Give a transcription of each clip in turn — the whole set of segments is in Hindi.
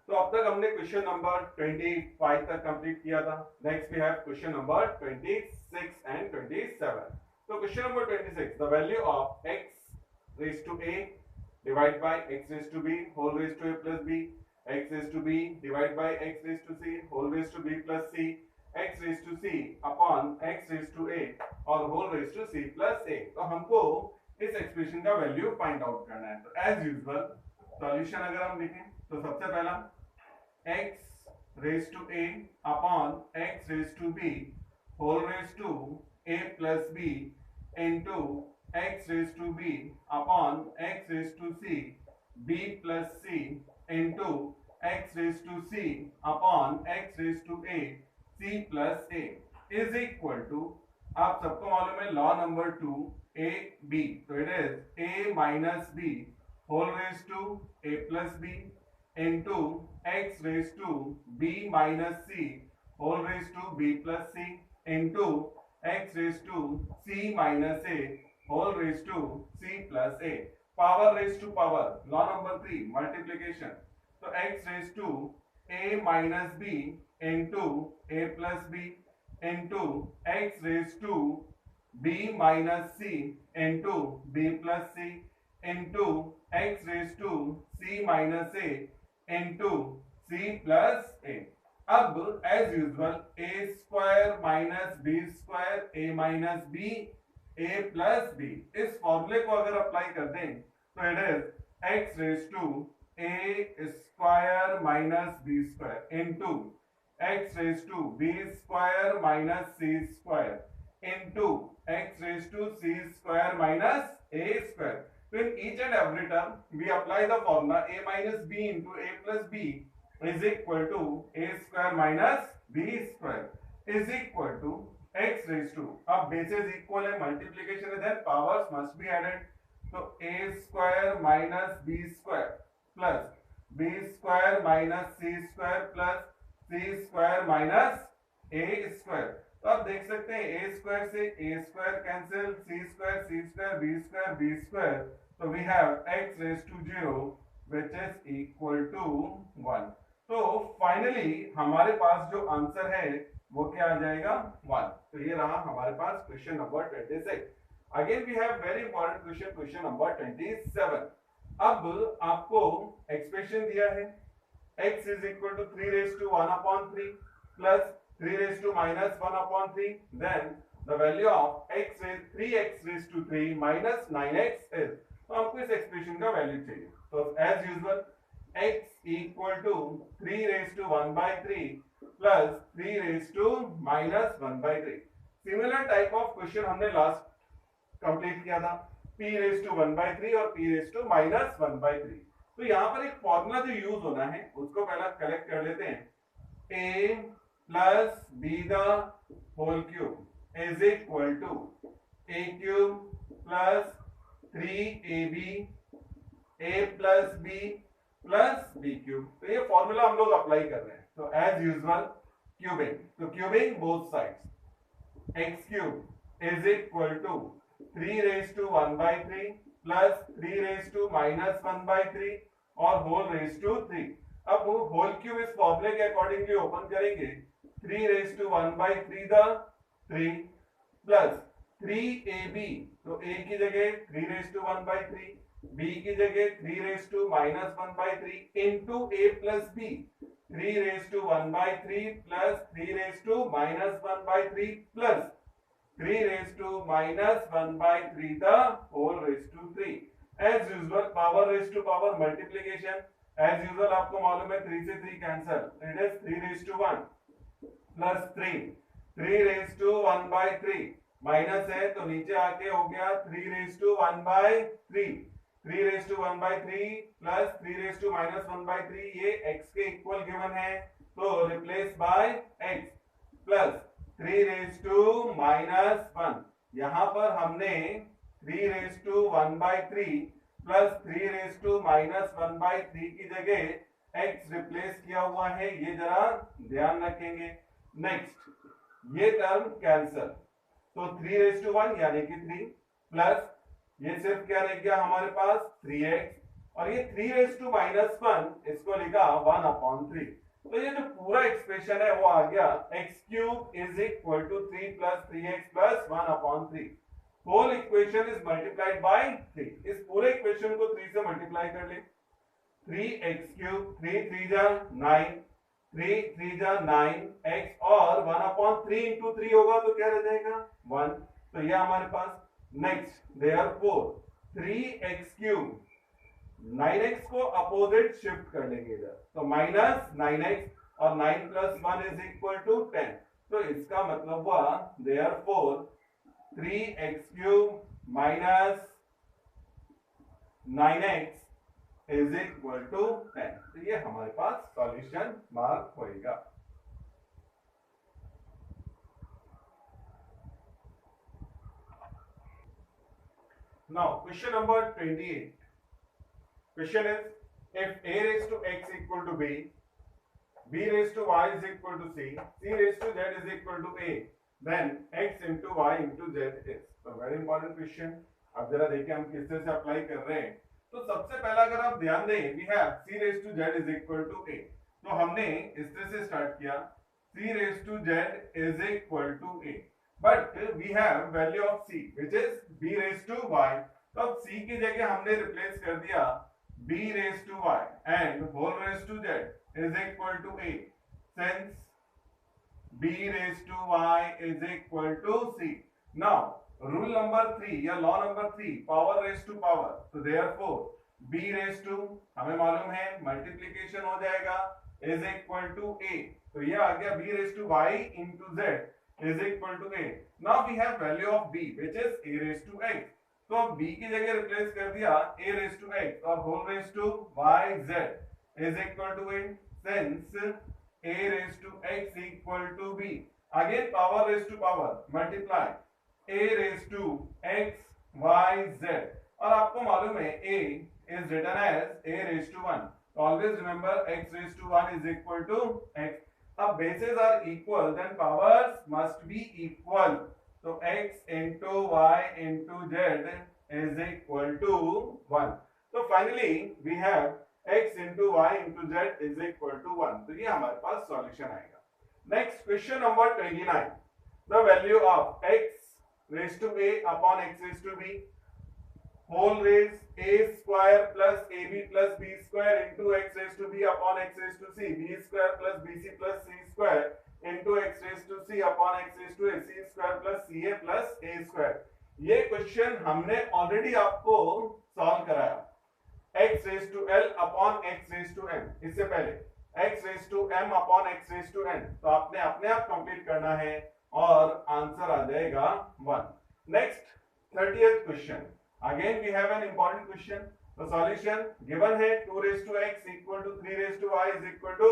तो अब तक हमने क्वेश्चन नंबर 25 तक कंप्लीट किया था। Next we have question number 26 and 27। तो question number 26, the value of x raise to a divide by x raise to b whole raise to a plus b, x raise to b divide by x raise to c whole raise to b plus c, x raise to c upon x raise to a और whole raise to c plus a। तो हमको इस एक्सप्रेशन का वैल्यू फाइंड आउट करना है। तो एज यूजुअल सॉल्यूशन अगर हम लिखें तो सबसे पहला x raise to a upon x raise to b whole raise to a plus b into x raise to b upon x raise to c b plus c into x raise to c upon x raise to a c plus a is equal to, आप सबको मालूम है लॉ नंबर 2 a b, तो it is a minus b whole raise to a plus b into x raise to b minus c whole raise to b plus c into x raise to c minus a whole raise to c plus a। Power raise to power, law number 3 multiplication, तो x raise to a minus b into a plus b into x raise to b minus c into b plus c into x raise to c minus a into c plus a। अब as usual a square minus b square a minus b a plus b, इस फॉर्मूले को अगर अप्लाई कर दें तो it is x raise to a square minus b square into x raise to b square minus c square into x raise to c square minus a square. तो in each and every term we apply the formula a minus b into a plus b is equal to a square minus b square is equal to x raise to, अब बेसेस इक्वल है, मल्टीप्लीकेशन है, then powers must be added, तो a square minus b square plus b square minus c square plus c square minus a square. तो आप देख सकते हैं a स्क्वायर से a square cancel, c square b square, तो we have x raise to 0 which is equal to 1। तो फाइनली हमारे पास जो आंसर है वो क्या आ जाएगा 1। तो ये रहा हमारे पास question number 26। Again we have very important question, question number 27। अब आपको एक्सप्रेशन दिया है x is equal to 3 raised to 1 upon 3 plus 3 raised to minus 1 upon 3, then the value of x raised 3x raised to 3 minus 9x is, तो हमको इस एक्सप्रेशन का वैल्यू चाहिए। तो as usual x equal to 3 raised to 1 by 3 plus 3 raised to minus 1 by 3। Similar type of question हमने लास्ट कंप्लीट किया था, p raised to 1 by 3 और p raised to minus 1 by 3। तो यहां पर एक फॉर्मूला जो यूज होना है उसको पहले कलेक्ट कर लेते हैं। a plus b the whole cube is equal to a cube plus 3ab a plus b plus b cube. तो ये फॉर्मूला हम लोग अप्लाई कर रहे हैं। तो एज यूजुअल क्यूबिंग, तो cubing both sides, x cube is equal to 3 raise to 1 by 3 plus 3 raise to minus 1 by 3 और होल रेज टू 3। अब होल क्यूब इस फॉर्मूले के अकॉर्डिंगली ओपन करेंगे, 3 raise to 1 by 3 the 3 plus 3ab, तो a की जगह 3 रेज टू 1 by 3, b की जगह 3 raise to minus 1 by 3 into a plus b, 3 raise to 1 by 3 plus 3 raise to minus 1 by 3 plus 3 raised to minus 1 by 3 the whole raised to 3। as usual power raised to power multiplication, as usual आपको मालूम है 3 से 3 cancel, it is 3 raised to 1 plus 3 raised to 1 by 3 minus है तो नीचे आके हो गया 3 raised to 1 by 3, 3 raised to 1 by 3 plus 3 raised to minus 1 by 3, ये x के इक्वल गिवन है तो replace by x plus 3 raise to minus 1, यहां पर हमने 3 raise to 1 by 3 plus 3 raise to minus 1 by 3 की जगह x रिप्लेस किया हुआ है, ये जरा ध्यान रखेंगे। नेक्स्ट ये टर्म कैंसल, तो 3 रेज टू 1 यानी कि 3 प्लस ये सिर्फ क्या रह गया हमारे पास 3x और ये 3 रेज टू माइनस 1 इसको लिखा 1/3। तो ये जो पूरा एक्सप्रेशन है वो आ गया x cube is equal to 3 plus 3x plus 1/3। Whole equation is multiplied by 3। इस पूरे इक्वेशन को 3 से मल्टीप्लाई कर ले। 3x क्यूब 3 3 जा 9, 3 3 जा 9x और 1/3 इंटू 3 होगा तो क्या रह जाएगा 1। तो ये हमारे पास। Next therefore 3x cube 9x को अपोजिट शिफ्ट कर लेंगे इधर, तो माइनस 9x और 9 प्लस 1 इज इक्वल टू 10। तो इसका मतलब हुआ therefore 3x cube minus 9x is equal to 10। तो ये हमारे पास सॉल्यूशन मार्क होएगा। Now question number 28. Question is, if a raised to x equal to b, b raised to y is equal to c, c raised to z is equal to a, then x into y into z is. So very important question. अब जरा देखिए हम किस तरह से अप्लाई कर रहे हैं। तो सबसे पहला अगर आप ध्यान दें, we have c raised to z is equal to a. तो हमने इस तरह से स्टार्ट किया, c raised to z is equal to a, but we have value of c which is b raised to y. तो अब c की जगह हमने रिप्लेस कर दिया b raised to y and whole raised to z is equal to a, since b raised to y is equal to c. Now rule number 3 या law number 3, power raised to power. तो therefore b raised to हमें मालूम है मल्टीप्लिकेशन हो जाएगा is equal to a. तो ये आ गया b raised to y into z is equal to a. Now we have value of b which is a raised to x. तो अब b की जगह रिप्लेस कर दिया a raised to x और whole raised to y z is equal to a, since a raised to x equal to b. Again power raised to power, multiply a raised to x y z, और आपको मालूम है a is written as a raised to 1. Always remember x raised to 1 is equal to x. अब bases are equal, then powers must be equal. So x into y into z is equal to 1. So finally we have x into y into z is equal to 1. तो ये हमारे पास सॉल्यूशन आएगा। Next question number 29. The value of x raised to a upon x raised to b whole raised a square plus ab plus b square into x raised to b upon x raised to c, b square plus bc plus c square into x raised to c upon x raised to a, c square plus ca plus a square. ये क्वेश्चन हमने ऑलरेडी आपको सॉल्व कराया, x raised to l upon x raised to m, इससे पहले x raised to m upon x raised to n. तो आपने अपने आप कंप्लीट करना है और आंसर आ जाएगा 1. Next 30th question. Again we have an important question. The solution given है 2 raised to x equal to 3 raised to y is equal to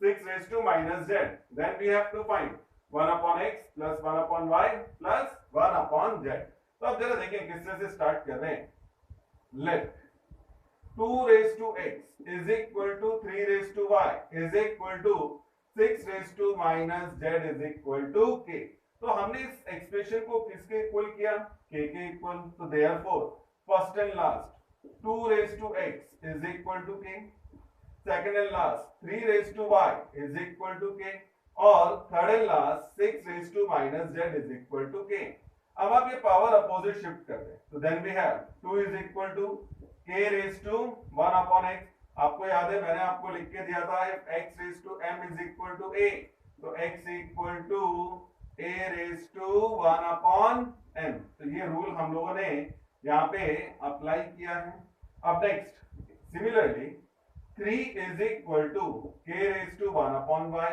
6 raised to minus z. Then we have to find 1 upon x plus 1 upon y plus 1 upon z. तो अब जरा देखें किस तरह से स्टार्ट कर रहे हैं. Let 2 raised to x is equal to 3 raised to y is equal to 6 raised to minus z is equal to k. तो हमने इस एक्सप्रेशन को किसके इक्वल किया, k के इक्वल. तो therefore first and last 2 raised to x is equal to k, second and last 3 raised to y is equal to k, और third and last 6 raised to minus z is equal to k. अब आप ये पावर अपोजिट शिफ्ट कर दें, तो then we have 2 is equal to k raised to 1 upon x. आपको याद है मैंने आपको लिख के दिया था if x raised to m is equal to a, तो x equal to a raised to 1 upon m. तो ये रूल हम लोगों ने यहाँ पे अप्लाई किया है. अब next similarly 3 is equal to k raised to 1 upon y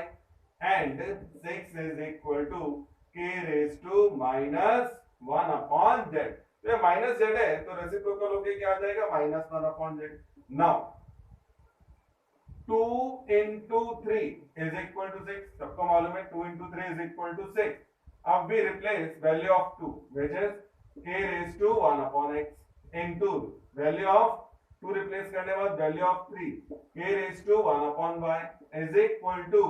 and 6 is equal to k raised to minus 1 upon z. तो ये माइनस z है तो रेसिप्रोकल होके क्या आ जाएगा minus 1 upon z. Now 2 into 3 is equal to 6. सबको मालूम है 2 into 3 is equal to 6. अब we replace value of 2 which is k raised to 1 upon x into value of 2 replace करने बाद value of 3 k raised to 1 upon y is equal to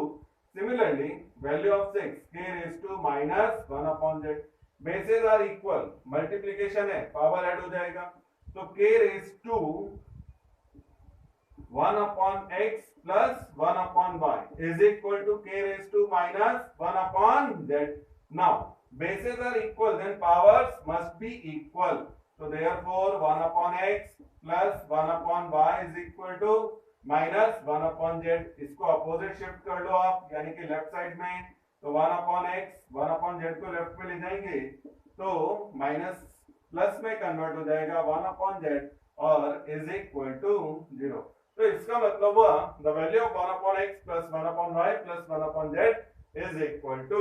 similarly value of 6 k raised to minus 1 upon z. Bases are equal, multiplication है, पावर ऐड हो जाएगा. तो k raised to 1 upon x plus 1 upon y is equal to k raised to minus 1 upon z. Now bases are equal, then powers must be equal. So therefore 1 upon x plus 1 upon y is equal to minus 1 upon z. इसको अपोजिट शिफ्ट कर लो आप, यानी कि लेफ्ट साइड में, तो 1 अपॉन x 1 अपॉन z को लेफ्ट में ले जाएंगे तो माइनस प्लस में कन्वर्ट हो जाएगा 1 अपॉन z और इज इक्वल टू 0। तो इसका मतलब हुआ the value of 1 upon x plus 1 upon y plus 1 upon z is equal to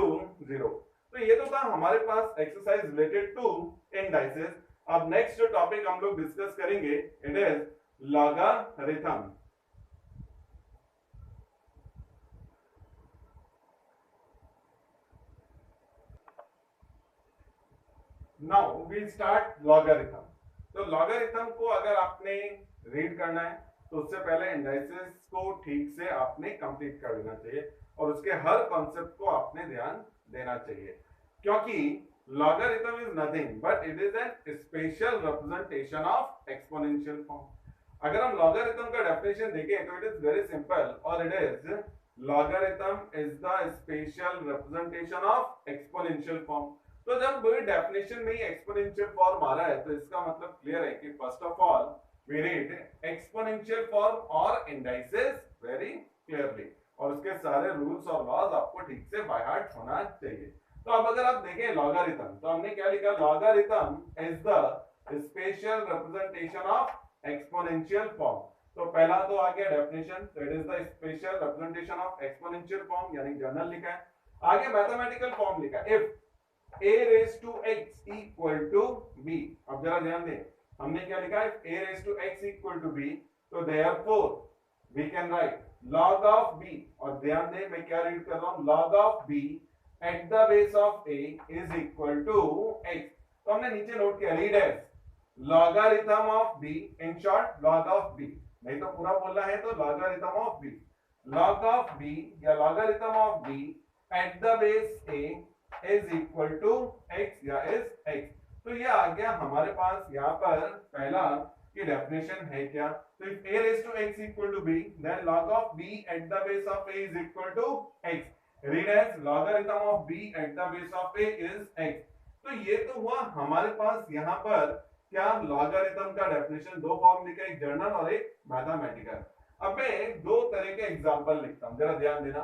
0। तो ये तो था हमारे पास एक्सरसाइज रिलेटेड टू इंडाइसेस। अब नेक्स्ट जो टॉपिक हम लोग डिस्कस करेंगे it is logarithm. Now we start logarithm. तो लॉगरिथम को अगर आपने रीड करना है तो उससे पहले इंडाइसेस को ठीक से आपने कंप्लीट कर लेना चाहिए और उसके हर कॉन्सेप्ट को आपने ध्यान देना चाहिए, क्योंकि logarithm is nothing but it is N special representation of exponential form. अगर हम लॉगरिथम का डेफिनेशन देखें तो इट इज वेरी सिंपल और it is logarithm is the special representation of exponential form. तो जब डेफिनेशन में ही एक्सपोनेंशियल फॉर्म आ रहा है तो इसका मतलब क्लियर है कि first of all we read exponential form और इंडाइसेस वेरी क्लियरली और उसके सारे रूल्स और लॉज आपको ठीक से बाय हार्ट होना चाहिए। तो अब अगर आप देखें लॉगरिथम तो हमने क्या लिखा, logarithm is the special representation of exponential form. तो पहला तो आ गया डेफिनेशन, तो it is the special representation of exponential form यानी जनरल लिखा है। आगे मैथमेटिकल फॉर्म लिखा, if a raised to x equal to b। अब जरा ध्यान दें, हमने क्या लिखा है, a raised to x equal to b, तो therefore we can write log of b, और ध्यान दें मैं क्या रीड कर रहा हूं, log of b at the base of a is equal to x। तो हमने नीचे नोट किया, read as logarithm of b, in short log of b, नहीं तो पूरा बोलना है तो logarithm of b, log of b या logarithm of b at the base a is equal to x या is x। तो ये आ गया हमारे पास यहाँ पर पहला की डेफिनेशन है क्या, तो if a raised to x equal to b then log of b at the base of a is equal to x, read as logarithm of b at the base of a is x। तो ये तो हुआ हमारे पास यहाँ पर क्या लॉगरिथम का डेफिनेशन, दो फॉर्म लिखा, एक जर्नल और एक मैथमेटिकल। अब मैं दो तरह के एग्जांपल लिखता हूं, जरा ध्यान देना।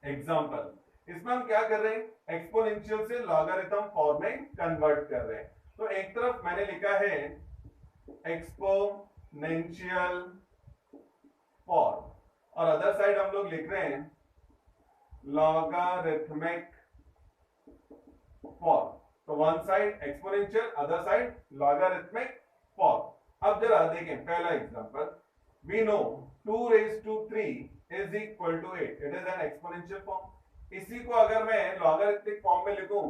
एग्जांपल, इसमें हम क्या कर रहे हैं, एक्सपोनेंशियल से लॉगरिथम फॉर्म में कन्वर्ट कर रहे हैं। तो एक तरफ मैंने लिखा है एक्सपोनेंशियल फॉर्म और अदर साइड हम लोग लिख रहे हैं लॉगरिथमिक फॉर्म। तो one side exponential, other side logarithmic form. अब जरा देखें पहला example, we know 2 raised to 3 is equal to 8, it is an exponential form. इसी को अगर मैं लॉगरिथमिक फॉर्म में लिखूं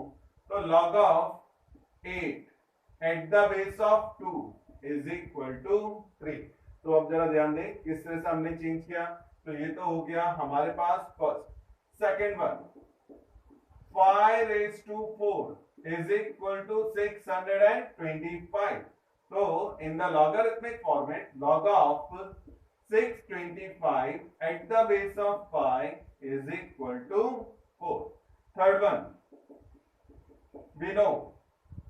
तो log of 8 at the base of 2 is equal to 3। तो अब जरा ध्यान दें किस तरह से हमने चेंज किया, तो ये तो हो गया हमारे पास first. Second one, 5 raised to 4 is equal to 625। तो in the logarithmic format log of 625 at the base of 5 is equal to 4। Third one, we know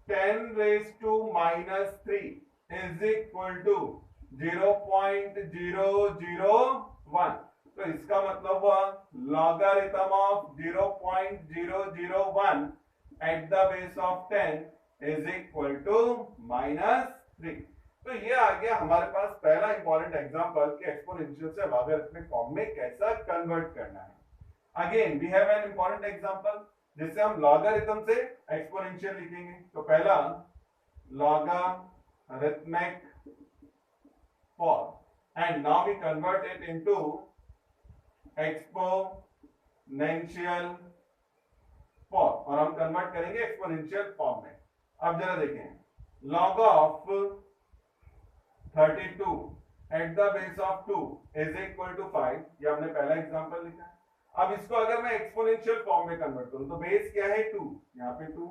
10 raised to minus 3 is equal to 0.001। तो इसका मतलब हुआ logarithm of 0.001 at the base of 10 is equal to minus 3। तो ये आ गया हमारे पास पहला इंपॉर्टेंट एग्जांपल कि एक्सपोनेंशियल से लॉगरिथमिक फॉर्म में कैसा कन्वर्ट करना है। Again we have an important example जिससे हम लॉगरिथम से एक्सपोनेंशियल लिखेंगे। तो पहला logarithmic form and now we convert it into exponential form और हम कन्वर्ट करेंगे एक्सपोनेंशियल फॉर्म में। अब जरा देखें, log of 32 at the base of 2 is equal to 5, ये हमने पहला एग्जांपल लिखा है। अब इसको अगर मैं एक्सपोनेंशियल फॉर्म में कन्वर्ट करूं तो बेस क्या है 2, यहाँ पे 2,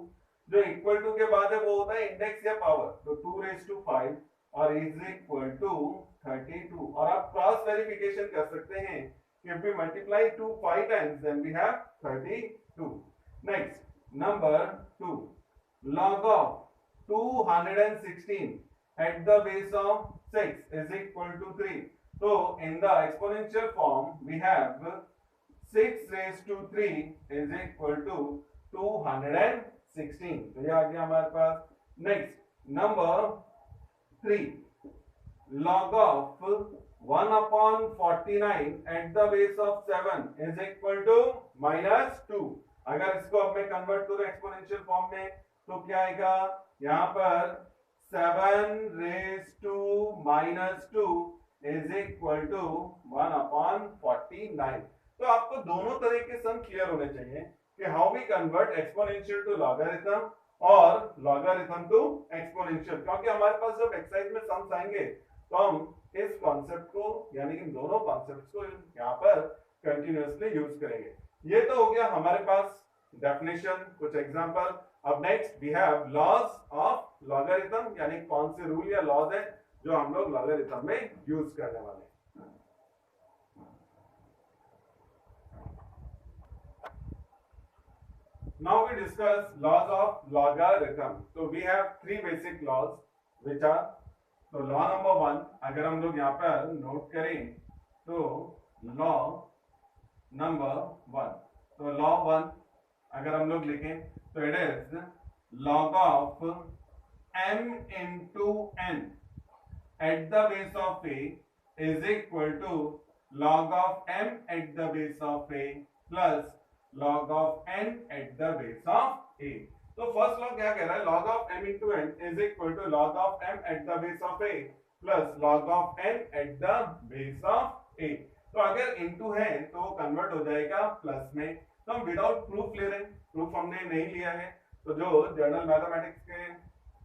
जो इक्वल टू के बाद है वो होता है इंडेक्स या पावर, तो 2 raised to 5 और इज इक्वल टू 32 और आप क्रॉस क्रॉस वेरिफिकेशन कर सकते हैं। If we multiply 2 5 times, then we have 32. Next, number 2. Log of 216 at the base of 6 is equal to 3. So, in the exponential form, we have 6 raised to 3 is equal to 216. तो ये आ गया हमारे पास। Next, number 3. Log of 1 upon 49 at the base of 7 is equal to -2. अगर इसको अब मैं कन्वर्ट करूं एक्सपोनेंशियल फॉर्म में तो क्या आएगा, यहां पर 7 raised to -2 is equal to 1 upon 49। तो आपको दोनों तरह के सम क्लियर होने चाहिए कि how we convert exponential to logarithm और लॉगरिथम टू एक्सपोनेंशियल, क्योंकि हमारे पास जब एक्सरसाइज में सम्स आएंगे तो हम इस कॉन्सेप्ट को यानी कि दोनों कॉन्सेप्ट्स को यहाँ पर कंटिन्यूअसली यूज करेंगे। ये तो हो गया हमारे पास डेफिनेशन, कुछ एग्जांपल। अब next we have laws of logarithm, यानी कौन से रूल या लॉज है जो हम लोग लॉगरिथम में यूज करने वाले हैं। Now we discuss laws of logarithm. So we have three basic laws which are, तो लॉ नंबर 1 अगर हम लोग यहाँ पर नोट करें तो लॉ नंबर 1, तो लॉ 1 अगर हम लोग लिखें तो it is log of m into n at the base of a is equal to log of m at the base of a plus log of n at the base of a। तो फर्स्ट लॉ क्या कह रहा है, log of m into n is equal to log of m at the base of a plus log of n at the base of a। तो अगर into है तो वो कन्वर्ट हो जाएगा प्लस में। तो हम विदाउट प्रूफ ले रहे हैं, प्रूफ हमने नहीं लिया है। तो जो जनरल मैथमेटिक्स के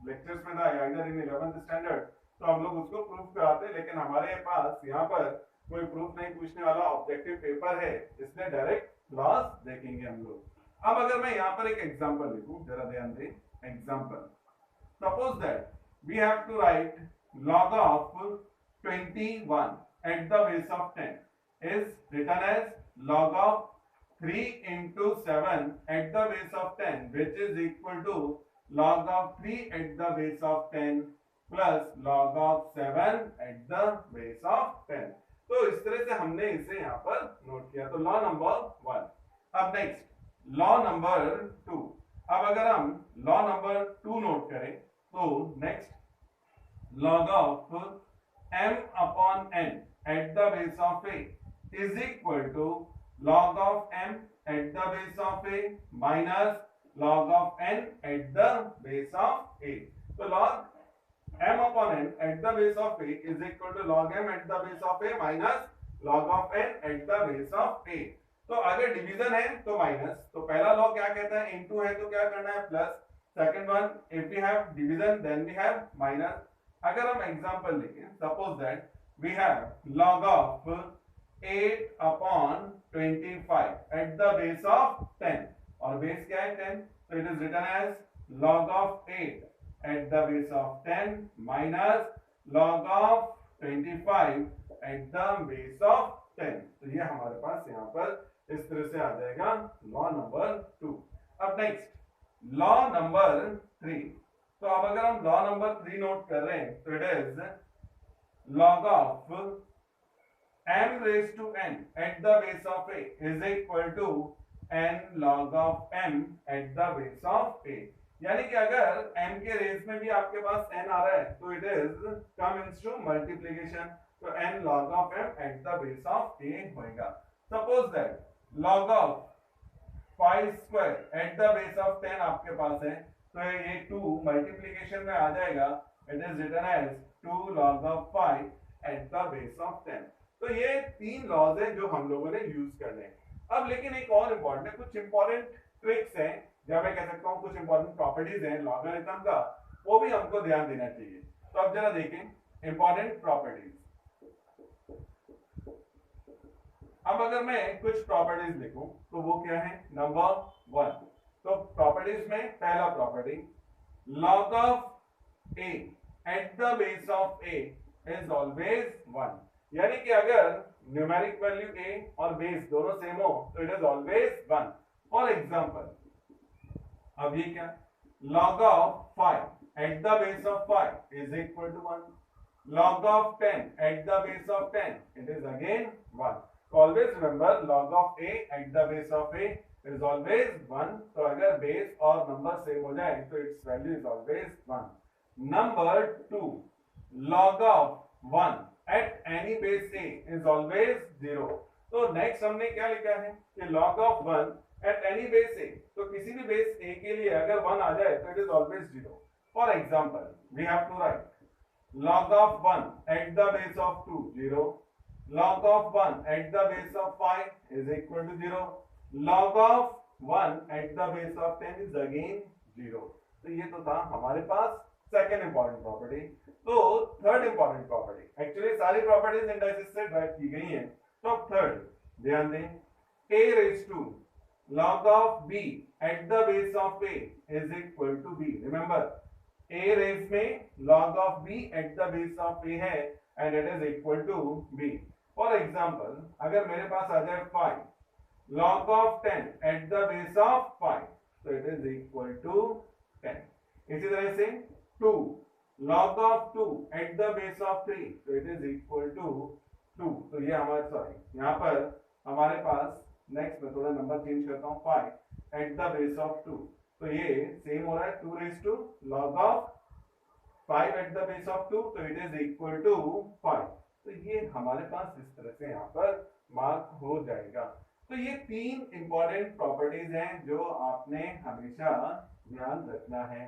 लेक्चर्स में था इधर इन 11th स्टैंडर्ड, तो हम लोग उसको प्रूफ कराते हैं, लेकिन हमारे पास यहाँ पर कोई प्रूफ नहीं पूछने वाला, ऑब्जेक्टिव पेपर है, इसलिए डायरेक्ट लॉस देखेंगे हम लोग। अब अगर मैं यहाँ पर एक एग्जांपल लिखूं, जरा ध्यान दें, example suppose that we have to write log of 21 at the base of 10 is written as log of 3 into 7 at the base of 10 which is equal to log of 3 at the base of 10 plus log of 7 at the base of 10। तो इस तरह से हमने इसे यहाँ पर नोट किया। तो लॉ नंबर 1। अब नेक्स्ट लॉ नंबर 2। अब अगर हम लॉ नंबर 2 नोट करें तो next log of m upon n at the base of a is equal to log of m at the base of a minus log of n at the base of a। तो log m upon n at the base of a is equal to log m at the base of a minus log of n at the base of a। तो अगर डिवीजन है तो माइनस, तो पहला लॉ क्या कहता है, इनटू है तो क्या करना है plus, second one if we have division then we have minus. अगर हम एग्जांपल लिखें, suppose that we have log of 8 upon 25 at the base of 10 और बेस क्या है 10, so it is written as log of 8 at the base of 10 minus log of 25 at the base of 10। तो ये हमारे पास यहाँ पर इस तरह से आ जाएगा लॉ नंबर 2। अब नेक्स्ट लॉ नंबर 3। तो अब अगर हम लॉ नंबर 3 नोट कर रहे हैं तो it is log of m raised to n at the base of a is equal to n log of m at the base of a। यानी कि अगर m के रेस में भी आपके पास n आ रहा है तो it is comes to multiplication, तो n log of m at the base of a होगा। Suppose that log of 5 square at the base of 10 आपके पास है, तो ये 2 मल्टीप्लिकेशन में आ जाएगा, it is written as 2 log of 5 at the base of 10। तो ये 3 लॉज हैं जो हम लोगों ने यूज करने हैं। अब लेकिन एक और इम्पोर्टेंट है, कुछ इंपॉर्टेंट ट्रिक्स हैं या मैं कह सकता हूँ कुछ इंपॉर्टेंट प्रॉपर्टीज हैं लॉगरिथम का, वो भी हमको ध्यान देना चाहिए। तो अब जरा देखें इंपॉर्टेंट प्रॉपर्टीज। अब अगर मैं कुछ प्रॉपर्टीज लिखूं तो वो क्या है, नंबर 1। तो प्रॉपर्टीज में पहला property log of a at the base of a is always 1। यानी कि अगर न्यूमेरिक वैल्यू a और बेस दोनों सेम हो तो it is always 1। For example, अब ये क्या, log of 5 at the base of 5 is equal to 1, log of 10 at the base of 10 it is again 1। so always remember log of a at the base of a is always 1। तो अगर बेस और नंबर सेम हो जाए तो it's value is always 1। Number 2, log of 1 at any base a is always 0। तो नेक्स्ट हमने क्या लिखा है कि log of 1 at any base a, तो किसी भी बेस a के लिए अगर 1 आ जाए तो it is always 0। For example, we have to write log of 1 at the base of 2 0, log of 1 at the base of 5 is equal to 0, log of 1 at the base of 10 is again 0। तो ये तो था हमारे पास सेकंड इंपॉर्टेंट प्रॉपर्टी। तो थर्ड इंपॉर्टेंट प्रॉपर्टी, एक्चुअली सारी प्रॉपर्टीज इंडाइसिस से ड्राइव की गई हैं। तो थर्ड ध्यान दें, a raised to log of b at the base of a is equal to b। Remember, a raise में log of b at the base of a है and it is equal to b। For example, अगर मेरे पास आ जाए 5 log of 10 at the base of 5 तो it is equal to 10। इसी तरह से 2 log of 2 at the base of 3 तो it is equal to 2। तो ये हमारे सॉरी यहाँ पर हमारे पास नेक्स्ट में थोड़ा नंबर चेंज करता हूँ, 5 at the base of 2 तो ये सेम हो रहा है 2 raised to log of 5 at the base of 2 तो it is equal to 5। तो ये हमारे पास इस तरह से यहाँ पर मार्क हो जाएगा। तो ये तीन इंपॉर्टेंट प्रॉपर्टीज हैं जो आपने हमेशा ध्यान रखना है।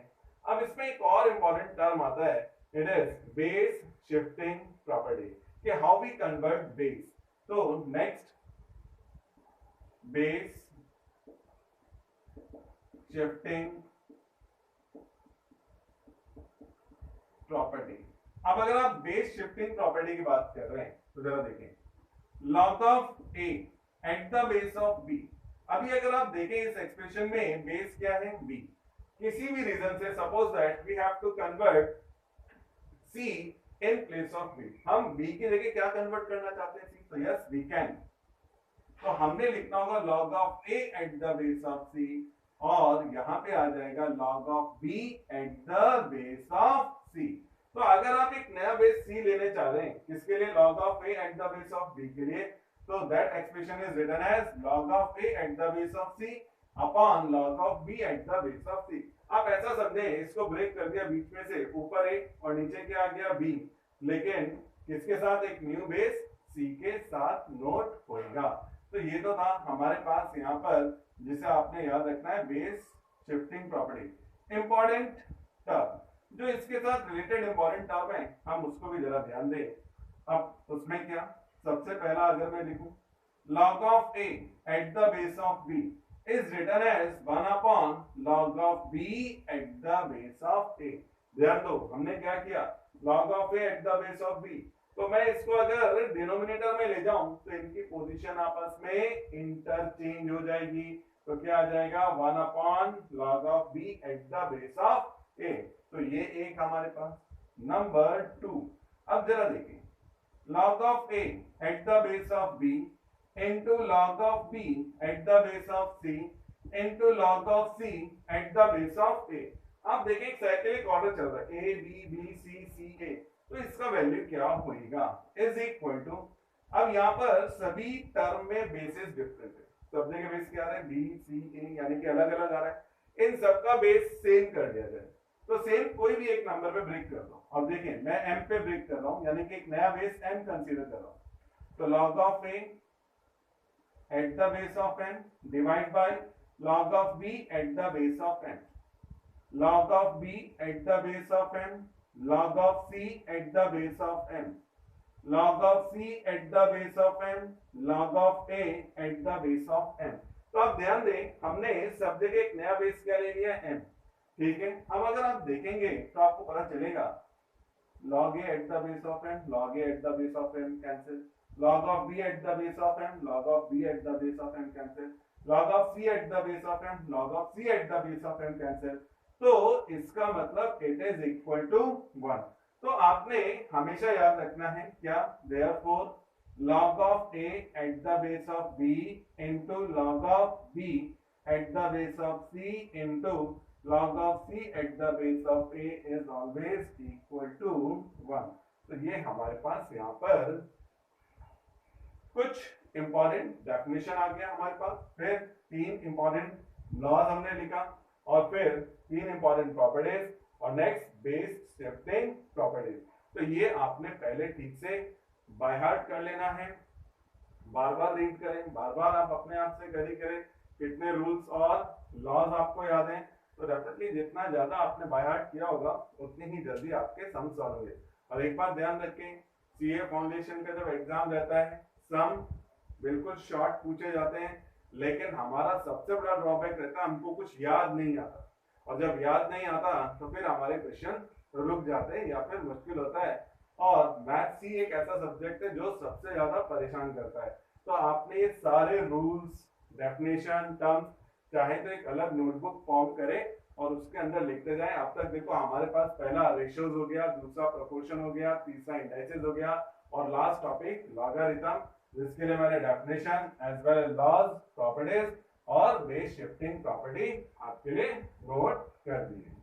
अब इसमें एक और इंपॉर्टेंट टर्म आता है, it is base shifting property, कि हाउ वी कन्वर्ट बेस। तो नेक्स्ट, बेस शिफ्टिंग प्रॉपर्टी। अब अगर आप बेस शिफ्टिंग प्रॉपर्टी की बात कर रहे हैं तो जरा देखें, log of a at the base of b। अभी अगर आप देखें इस एक्सप्रेशन में बेस क्या है, b। किसी भी रीजन से suppose that we have to convert c in place of b, हम b की जगह क्या कन्वर्ट करना चाहते हैं, c। तो यस वी कैन। तो हमने लिखना होगा log of a at the base of c और यहां पे आ जाएगा log of b at the base of c। तो अगर आप एक नया बेस c लेने चाह रहे हैं, किसके लिए, log of a at the base of b के लिए, तो that expression is written as log of a at the base of c upon log of b at the base of c। आप ऐसा समझे, इसको ब्रेक कर दिया बीच में से, ऊपर a और नीचे क्या आ गया b, लेकिन किसके साथ, एक न्यू बेस c के साथ नोट होएगा। तो ये तो था हमारे पास यहाँ पर जिसे आपने याद रखना है, base shifting property. Important term जो इसके साथ रिलेटेड इंपॉर्टेंट टर्म है, हम उसको भी जरा ध्यान दें। अब उसमें क्या, सबसे पहला अगर मैं लिखूं, log of a at the base of b is written as 1 upon log of b at the base of a। ध्यान दो, हमने क्या किया, log of a at the base of b, तो मैं इसको अगर डिनोमिनेटर में ले जाऊं तो इनकी पोजीशन आपस में इंटरचेंज हो जाएगी। तो क्या आ जाएगा, 1 upon log of b at the base of a। तो ये एक हमारे पास। नंबर 2, अब जरा देखें, log of a at the base of b into log of b at the base of c into log of c at the base of a। आप देखें एक साइक्लिक ऑर्डर चल रहा है, a b b c c a, तो इसका वैल्यू क्या होगा, इज इक्वल टू, अब यहाँ पर सभी टर्म में बेसिस डिफरेंट है, सब जगह बेस क्या आ रहा है, बी सी ए, यानी कि अलग अलग आ रहा है, इन सबका बेस सेम कर दिया जाए। तो सेम कोई भी एक नंबर पे ब्रेक कर दो। अब देखिए मैं m पे ब्रेक कर रहा हूं, यानी कि एक नया बेस m कंसीडर कर रहा हूं। तो log of a at the base of n divide by log of b at the base of n, log of b at the base of n, log of c at the base of n, log of c at the base of n, log of a at the base of n। तो आप ध्यान दें, हमने सब जगह एक नया बेस क्या ले लिया, m। ठीक है, अब अगर आप देखेंगे तो आपको पता चलेगा log a at the base of n, log a at the base of n cancel, log of b at the base of n, log of b at the base of n cancel, log of c at the base of n, log of c at the base of n cancel। तो इसका मतलब it is equal to 1। तो आपने हमेशा याद रखना है क्या, therefore log of a at the base of b into log of b at the base of c into log of c at the base of a is always equal to 1। तो ये हमारे पास यहाँ पर कुछ इंपॉर्टेंट डेफिनेशन आ गया हमारे पास, फिर 3 इंपॉर्टेंट लॉज हमने लिखा, और फिर 3 इंपॉर्टेंट प्रॉपर्टीज, और नेक्स्ट बेस शिफ्टिंग प्रॉपर्टीज। तो ये आपने पहले ठीक से बाय हार्ट कर लेना है, बार बार रीड करें, बार बार आप अपने आप से गरी करें कितने रूल्स और लॉज आपको याद हैं। तो डेफिनेटली जितना ज्यादा आपने बाय हार्ट किया होगा उतनी ही जल्दी आपके सम सॉल्व होंगे। और एक बात ध्यान रखें, सीए फाउंडेशन का जब एग्जाम रहता है सम बिल्कुल शॉर्ट पूछे जाते हैं, लेकिन हमारा सबसे बड़ा ड्रॉबैक रहता है हमको कुछ याद नहीं आता, और जब याद नहीं आता तो फिर हमारे क्वेश्चन रुक जाते हैं या फिर मुश्किल होता है। और मैथ्स ही एक ऐसा सब्जेक्ट है जो सबसे ज्यादा परेशान करता है। तो आपने ये सारे रूल्स, डेफिनेशन, टर्म्स चाहे तो एक अलग नोटबुक फॉर्म करें और उसके अंदर लिखते जाएं। अब तक देखो हमारे पास पहला रेशियोज हो गया, दूसरा प्रोपोर्शन हो गया, तीसरा इंडाइसेस हो गया, और लास्ट टॉपिक लॉगरिथम, जिसके लिए मैंने definition as well as laws, properties और बेस शिफ्टिंग प्रॉपर्टी आपके लिए नोट कर दी है।